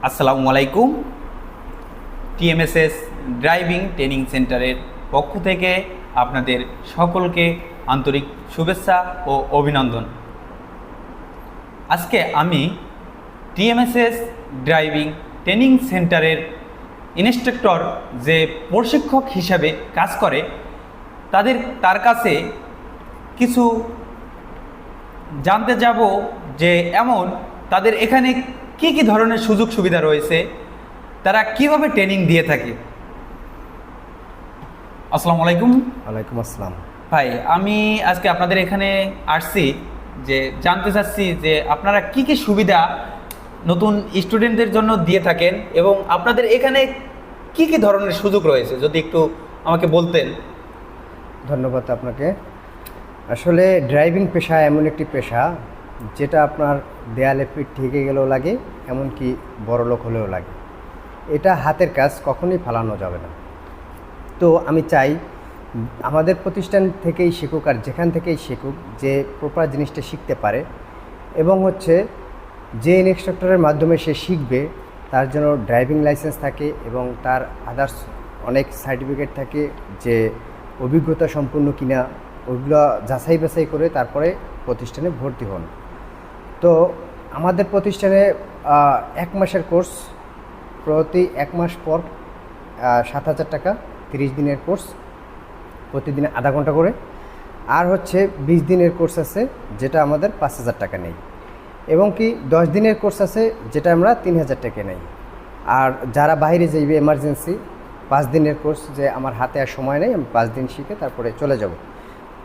আসসালামু আলাইকুম। TMSS driving training সেন্টারের পক্ষ থেকে আপনাদের সকলকে আন্তরিক শুভেচ্ছা ও অভিনন্দন। আজকে আমি টিএমএসএস ড্রাইভিং ট্রেনিং সেন্টারের ইনস্ট্রাক্টর যে প্রশিক্ষক হিসাবে কাজ করে তার কাছে কিছু জানতে যাব যে তাদের এখানে কি কি ধরনের সুযোগ সুবিধা রয়েছে, তারা কিভাবে ট্রেনিং দিয়ে থাকে। আসসালামু আলাইকুম। ওয়ালাইকুম আসসালাম। ভাই, আমি আজকে আপনাদের এখানে আসছি যে জানতে চাচ্ছি যে আপনারা কি কি সুবিধা নতুন স্টুডেন্টদের জন্য দিয়ে থাকেন এবং আপনাদের এখানে কি কি ধরনের সুযোগ রয়েছে, যদি একটু আমাকে বলতেন। ধন্যবাদ আপনাকে। আসলে ড্রাইভিং পেশা এমন একটি পেশা যেটা আপনার দেয়ালে পিঠ ঠেকে গেলেও লাগে, এমনকি বড়লোক হলেও লাগে। এটা হাতের কাজ, কখনোই ফালানো যাবে না। তো আমি চাই আমাদের প্রতিষ্ঠান থেকেই শিখুক আর যেখান থেকেই শিখুক, যে প্রপার জিনিসটা শিখতে পারে এবং যে ইনস্ট্রাক্টরের মাধ্যমে সে শিখবে তার জন্য ড্রাইভিং লাইসেন্স থাকে এবং তার আদার্স অনেক সার্টিফিকেট থাকে, যে অভিজ্ঞতা সম্পূর্ণ কিনা ওইগুলো যাচাই বাছাই করে তারপরে প্রতিষ্ঠানে ভর্তি হন। তো আমাদের প্রতিষ্ঠানে 1 মাসের কোর্স, প্রতি 1 মাস পর 7,000 টাকা, 30 দিনের কোর্স, প্রতিদিন আধা ঘন্টা করে। আর 20 দিনের কোর্স আছে যেটা আমাদের 5,000 টাকা নেই, এবং কি 10 দিনের কোর্স আছে যেটা আমরা 3,000 টাকা নেই। আর যারা বাইরে যাইবে এমার্জেন্সি, 5 দিনের কোর্স, যে আমার হাতে আর সময় নেই, আমি 5 দিন শিখে তারপরে চলে যাব,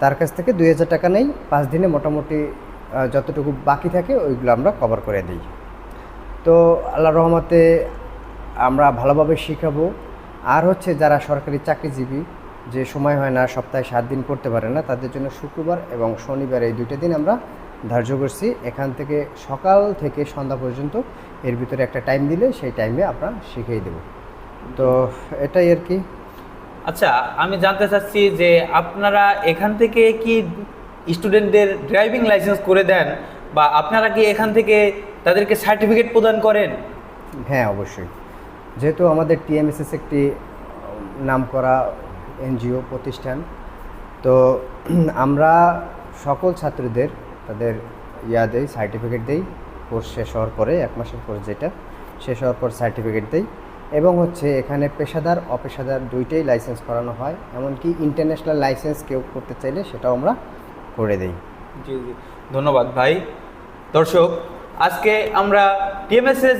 তার কাছ থেকে 2,000 টাকা নেই। 5 দিনে মোটামুটি যতটুকু বাকি থাকে ওইগুলো আমরা কভার করে দিই। তো আল্লাহর রহমতে আমরা ভালোভাবে শিখাবো। আর যারা সরকারি চাকরিজীবী, যে সময় হয় না, সপ্তাহে 7 দিন করতে পারে না, তাদের জন্য শুক্রবার এবং শনিবার এই 2টা দিন আমরা ধার্য করছি। এখান থেকে সকাল থেকে সন্ধ্যা পর্যন্ত এর ভিতরে একটা টাইম দিলে সেই টাইমে আমরা শিখিয়ে দেব। তো এটাই আর কি। আচ্ছা, আমি জানতে চাচ্ছি যে আপনারা এখান থেকে কি স্টুডেন্টদের ড্রাইভিং লাইসেন্স করে দেন, বা আপনারা কি এখান থেকে তাদেরকে সার্টিফিকেট প্রদান করেন? হ্যাঁ, অবশ্যই। যেহেতু আমাদের টিএমএসএস একটি নামকরা এনজিও প্রতিষ্ঠান, তো আমরা সকল ছাত্রদের তাদের দেই, সার্টিফিকেট দেই। কোর্স শেষ হওয়ার পরে 1 মাসের কোর্স যেটা শেষ হওয়ার পর সার্টিফিকেট দেই। এবং এখানে পেশাদার অপেশাদার দুইটাই লাইসেন্স করানো হয়, এমনকি ইন্টারন্যাশনাল লাইসেন্স কেউ করতে চাইলে সেটাও আমরা করে দেই। জি জি, ধন্যবাদ ভাই। দর্শক, আজকে আমরা টিএমএসএস